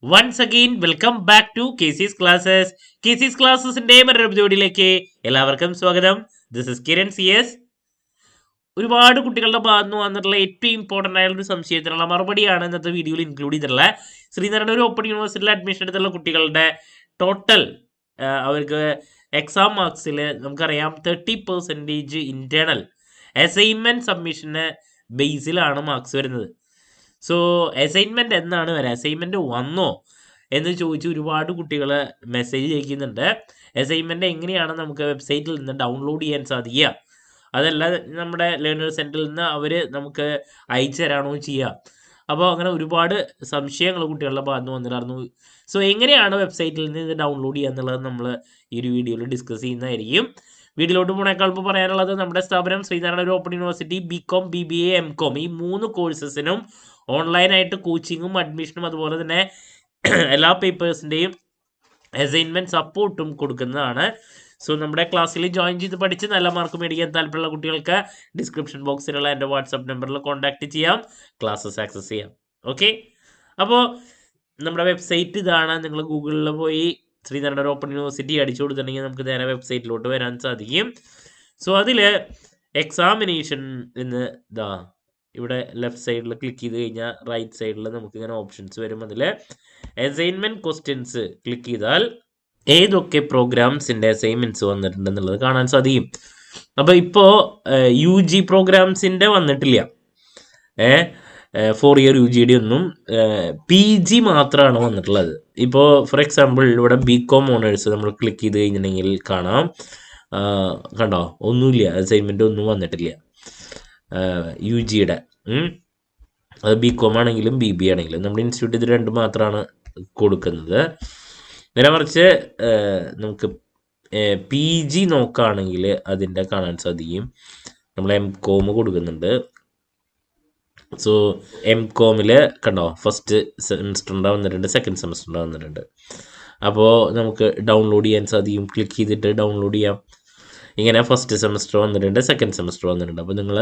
Once again welcome back to KC's classes. KC's ക്ലാസ്സസിന്റെ മറ്റൊരു എപ്പിസോഡിലേക്ക് എല്ലാവർക്കും സ്വാഗതം. This is Kiran CS. ഒരുപാട് കുട്ടികളുടെ ഭാഗത്ത് നിന്ന് വന്നിട്ടുള്ള ഏറ്റവും ഇമ്പോർട്ടൻ്റ് ആയുള്ള ഒരു സംശയത്തിനുള്ള മറുപടിയാണ് ഇന്നത്തെ വീഡിയോയിൽ ഇൻക്ലൂഡ് ചെയ്തിട്ടുള്ളത്. ശ്രീനാരായണ ഒരു ഓപ്പൺ യൂണിവേഴ്സിറ്റിയിൽ അഡ്മിഷൻ എടുത്തുള്ള കുട്ടികളുടെ ടോട്ടൽ അവർക്ക് എക്സാം മാർക്സിൽ നമുക്കറിയാം 30% ഇന്റേണൽ അസൈൻമെന്റ് സബ്മിഷന് ബേസിലാണ് മാർക്സ് വരുന്നത്. സോ അസൈൻമെന്റ് എന്നാണ് വരിക, അസൈൻമെന്റ് വന്നോ എന്ന് ചോദിച്ച് ഒരുപാട് കുട്ടികൾ മെസ്സേജ് അയക്കുന്നുണ്ട്. അസൈൻമെന്റ് എങ്ങനെയാണ് നമുക്ക് വെബ്സൈറ്റിൽ നിന്ന് ഡൗൺലോഡ് ചെയ്യാൻ സാധിക്കുക, അതല്ല നമ്മുടെ ലേണേഴ്സ് സെന്ററിൽ നിന്ന് അവർ നമുക്ക് അയച്ചു തരാണോ ചെയ്യുക. അപ്പോൾ അങ്ങനെ ഒരുപാട് സംശയങ്ങൾ കുട്ടികളുടെ ഭാഗത്ത് വന്നിട്ടായിരുന്നു. സോ എങ്ങനെയാണ് വെബ്സൈറ്റിൽ നിന്ന് ഇത് ഡൗൺലോഡ് ചെയ്യുക എന്നുള്ളത് നമ്മൾ ഈ ഒരു വീഡിയോയിൽ ഡിസ്കസ് ചെയ്യുന്നതായിരിക്കും. വീഡിയോയിലോട്ട് പോണേക്കാൾ ഇപ്പോൾ പറയാനുള്ളത് നമ്മുടെ സ്ഥാപനം ശ്രീനാരായണ ഒരു open university BCom BBA MCom ഈ 3 കോഴ്സസിനും ഓൺലൈനായിട്ട് കോച്ചിങ്ങും അഡ്മിഷനും അതുപോലെ തന്നെ എല്ലാ പേപ്പേഴ്സിൻ്റെയും അസൈൻമെൻറ്റ് സപ്പോർട്ടും കൊടുക്കുന്നതാണ്. സോ നമ്മുടെ ക്ലാസ്സിൽ ജോയിൻ ചെയ്ത് പഠിച്ച് നല്ല മാർക്ക് മേടിക്കാൻ താല്പര്യമുള്ള കുട്ടികൾക്ക് ഡിസ്ക്രിപ്ഷൻ ബോക്സിലുള്ള എൻ്റെ വാട്സാപ്പ് നമ്പറിൽ കോൺടാക്റ്റ് ചെയ്യാം, ക്ലാസ്സസ് ആക്സസ് ചെയ്യാം. ഓക്കെ, അപ്പോൾ നമ്മുടെ വെബ്സൈറ്റ് ഇതാണ്. നിങ്ങൾ ഗൂഗിളിൽ പോയി ശ്രീനാരായണ ഓപ്പൺ യൂണിവേഴ്സിറ്റി അടിച്ചു കൊടുത്തിട്ടുണ്ടെങ്കിൽ നമുക്ക് നേരെ വെബ്സൈറ്റിലോട്ട് വരാൻ സാധിക്കും. സോ അതിൽ എക്സാമിനേഷൻ എന്ന് ഇവിടെ ലെഫ്റ്റ് സൈഡിൽ ക്ലിക്ക് ചെയ്ത് കഴിഞ്ഞാൽ റൈറ്റ് സൈഡിൽ നമുക്കിങ്ങനെ ഓപ്ഷൻസ് വരും. അതിൽ അസൈൻമെൻറ്റ് ക്വസ്റ്റ്യൻസ് ക്ലിക്ക് ചെയ്താൽ ഏതൊക്കെ പ്രോഗ്രാംസിൻ്റെ അസൈൻമെൻറ്റ്സ് വന്നിട്ടുണ്ടെന്നുള്ളത് കാണാൻ സാധിക്കും. അപ്പോൾ ഇപ്പോൾ UG പ്രോഗ്രാംസിൻ്റെ വന്നിട്ടില്ല, 4 ഇയർ UGയുടെ ഒന്നും, PG മാത്രമാണ് വന്നിട്ടുള്ളത്. ഇപ്പോൾ ഫോർ എക്സാമ്പിൾ ഇവിടെ BCom ഓണേഴ്സ് നമ്മൾ ക്ലിക്ക് ചെയ്ത് കഴിഞ്ഞിട്ടുണ്ടെങ്കിൽ കാണാം, കണ്ടോ, ഒന്നുമില്ല, അസൈൻമെൻ്റ് ഒന്നും വന്നിട്ടില്ല UGയുടെ. അത് BCom ആണെങ്കിലും BBA ആണെങ്കിലും നമ്മുടെ ഇൻസ്റ്റിറ്റ്യൂട്ട് ഇത് രണ്ടും മാത്രമാണ് കൊടുക്കുന്നത്. നേരെ മറിച്ച് നമുക്ക് PG നോക്കുകയാണെങ്കിൽ അതിൻ്റെ കാണാൻ സാധിക്കും, നമ്മൾ MCom കൊടുക്കുന്നുണ്ട്. സോ MComൽ കണ്ടോ, ഫസ്റ്റ് സെമിസ്റ്ററിൻ്റെ വന്നിട്ടുണ്ട്, സെക്കൻഡ് സെമിസ്റ്ററിൻ്റെ വന്നിട്ടുണ്ട്. അപ്പോൾ നമുക്ക് ഡൗൺലോഡ് ചെയ്യാൻ സാധിക്കും, ക്ലിക്ക് ചെയ്തിട്ട് ഡൗൺലോഡ് ചെയ്യാം. ഇങ്ങനെ ഫസ്റ്റ് സെമിസ്റ്റർ വന്നിട്ടുണ്ട്, സെക്കൻഡ് സെമിസ്റ്റർ വന്നിട്ടുണ്ട്. അപ്പോൾ നിങ്ങൾ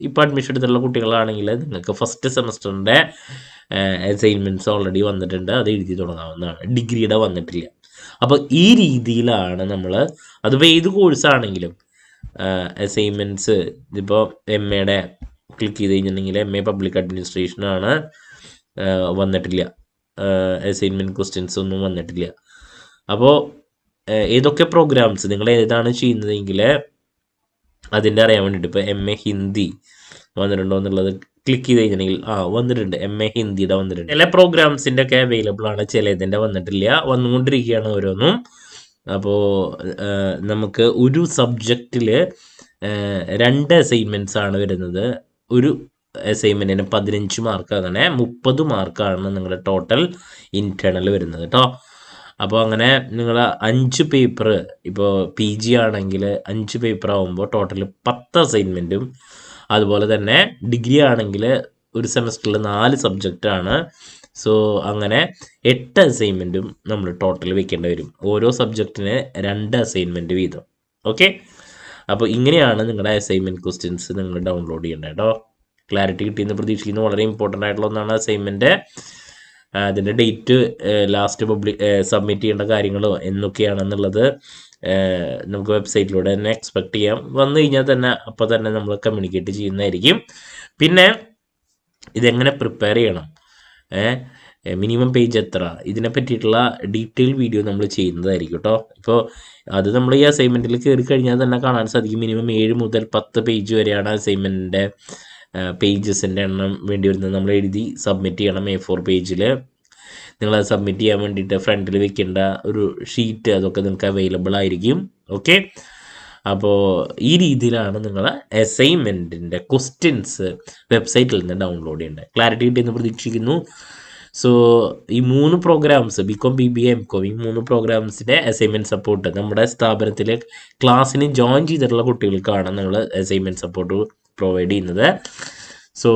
ഇപ്പോൾ അഡ്മിഷൻ എടുത്തുള്ള കുട്ടികളാണെങ്കിൽ നിങ്ങൾക്ക് ഫസ്റ്റ് സെമിസ്റ്ററിൻ്റെ അസൈൻമെൻറ്റ്സ് ഓൾറെഡി വന്നിട്ടുണ്ട്, അത് എഴുതി തുടങ്ങാവുന്നതാണ്. ഡിഗ്രിയുടെ വന്നിട്ടില്ല. അപ്പോൾ ഈ രീതിയിലാണ് നമ്മൾ, അതിപ്പോൾ ഏത് കോഴ്സാണെങ്കിലും അസൈൻമെൻറ്റ്സ്, ഇതിപ്പോൾ MAയുടെ ക്ലിക്ക് ചെയ്ത് കഴിഞ്ഞിട്ടുണ്ടെങ്കിൽ MA പബ്ലിക് അഡ്മിനിസ്ട്രേഷനാണ്, വന്നിട്ടില്ല, അസൈൻമെൻറ്റ് ക്വസ്റ്റ്യൻസ് ഒന്നും വന്നിട്ടില്ല. അപ്പോൾ ഏതൊക്കെ പ്രോഗ്രാംസ് നിങ്ങൾ ഏതാണ് ചെയ്യുന്നതെങ്കിൽ അതിൻ്റെ അറിയാൻ വേണ്ടിയിട്ട് ഇപ്പോൾ MA ഹിന്ദി വന്നിട്ടുണ്ടോ എന്നുള്ളത് ക്ലിക്ക് ചെയ്ത് കഴിഞ്ഞിട്ടുണ്ടെങ്കിൽ വന്നിട്ടുണ്ട്, MA ഹിന്ദിയുടെ വന്നിട്ടുണ്ട്. ചില പ്രോഗ്രാംസിൻ്റെ ഒക്കെ അവൈലബിൾ ആണ്, ചിലതിൻ്റെ വന്നിട്ടില്ല, വന്നുകൊണ്ടിരിക്കുകയാണ് ഓരോന്നും. അപ്പോൾ നമുക്ക് ഒരു സബ്ജക്റ്റിൽ 2 അസൈൻമെൻറ്റ്സ് ആണ് വരുന്നത്. ഒരു അസൈൻമെൻറ്റിന് 15 മാർക്ക്, അങ്ങനെ 30 മാർക്കാണ് നിങ്ങളുടെ ടോട്ടൽ ഇൻറ്റേർണൽ വരുന്നത് കേട്ടോ. അപ്പോൾ അങ്ങനെ നിങ്ങൾ 5 പേപ്പർ, ഇപ്പോൾ PG ആണെങ്കിൽ 5 പേപ്പർ ആകുമ്പോൾ ടോട്ടൽ 10 അസൈൻമെൻറ്റും, അതുപോലെ തന്നെ ഡിഗ്രി ആണെങ്കിൽ ഒരു സെമസ്റ്ററിൽ 4 സബ്ജക്റ്റാണ്. സോ അങ്ങനെ 8 അസൈൻമെൻറ്റും നമ്മൾ ടോട്ടൽ വെക്കേണ്ടി വരും, ഓരോ സബ്ജക്റ്റിന് 2 അസൈൻമെൻറ്റ് വീതം. ഓക്കെ, അപ്പോൾ ഇങ്ങനെയാണ് നിങ്ങളുടെ അസൈൻമെൻറ്റ് ക്വസ്റ്റ്യൻസ് നിങ്ങൾ ഡൗൺലോഡ് ചെയ്യേണ്ടത് കേട്ടോ. ക്ലാരിറ്റി കിട്ടിയെന്ന് പ്രതീക്ഷിക്കുന്നു. വളരെ ഇമ്പോർട്ടൻ്റ് ആയിട്ടുള്ള ഒന്നാണ് അസൈൻമെൻറ്റ്. അതിൻ്റെ ഡേറ്റ്, ലാസ്റ്റ് സബ്മിറ്റ് ചെയ്യേണ്ട കാര്യങ്ങളോ എന്നൊക്കെയാണെന്നുള്ളത് നമുക്ക് വെബ്സൈറ്റിലൂടെ തന്നെ എക്സ്പെക്റ്റ് ചെയ്യാം. വന്നു കഴിഞ്ഞാൽ തന്നെ അപ്പോൾ തന്നെ നമ്മൾ കമ്മ്യൂണിക്കേറ്റ് ചെയ്യുന്നതായിരിക്കും. പിന്നെ ഇതെങ്ങനെ പ്രിപ്പയർ ചെയ്യണം, മിനിമം പേജ് എത്ര, ഇതിനെ പറ്റിയിട്ടുള്ള ഡീറ്റെയിൽ വീഡിയോ നമ്മൾ ചെയ്യുന്നതായിരിക്കും കേട്ടോ. ഇപ്പോൾ അത് നമ്മൾ ഈ അസൈൻമെൻറ്റിൽ കയറി കഴിഞ്ഞാൽ തന്നെ കാണാൻ സാധിക്കും, മിനിമം 7 മുതൽ 10 പേജ് വരെയാണ് അസൈൻമെൻറ്റിൻ്റെ പേജസിൻ്റെ എണ്ണം വേണ്ടി വരുന്നത്. നമ്മൾ എഴുതി സബ്മിറ്റ് ചെയ്യണം A4 പേജിൽ. നിങ്ങളത് സബ്മിറ്റ് ചെയ്യാൻ വേണ്ടിയിട്ട് ഫ്രണ്ടിൽ വെക്കേണ്ട ഒരു ഷീറ്റ്, അതൊക്കെ നിങ്ങൾക്ക് അവൈലബിൾ ആയിരിക്കും. ഓക്കെ, അപ്പോൾ ഈ രീതിയിലാണ് നിങ്ങൾ അസൈൻമെൻറ്റിൻ്റെ ക്വസ്റ്റ്യൻസ് വെബ്സൈറ്റിൽ നിന്ന് ഡൗൺലോഡ് ചെയ്യേണ്ടത്. ക്ലാരിറ്റി കിട്ടിയെന്ന് പ്രതീക്ഷിക്കുന്നു. സോ ഈ 3 പ്രോഗ്രാംസ്, BCom BBA MCom, ഈ 3 പ്രോഗ്രാംസിൻ്റെ അസൈൻമെൻറ്റ് സപ്പോർട്ട് നമ്മുടെ സ്ഥാപനത്തിൽ ക്ലാസ്സിന് ജോയിൻ ചെയ്തിട്ടുള്ള കുട്ടികൾക്കാണ് നമ്മൾ അസൈൻമെൻറ്റ് സപ്പോർട്ട് പ്രൊവൈഡ് ചെയ്യുന്നത്. സോ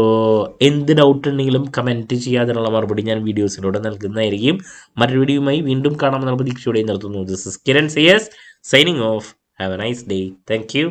എന്ത് ഡൗട്ട് ഉണ്ടെങ്കിലും കമൻറ്റ് ചെയ്യാതിനുള്ള മറുപടി ഞാൻ വീഡിയോസിലൂടെ നൽകുന്നതായിരിക്കും. മറ്റൊരു വീഡിയോയുമായി വീണ്ടും കാണാമെന്നുള്ള പ്രതീക്ഷയോടെ നിർത്തുന്നു. This is Kiran CS signing off. Have a nice day. Thank U.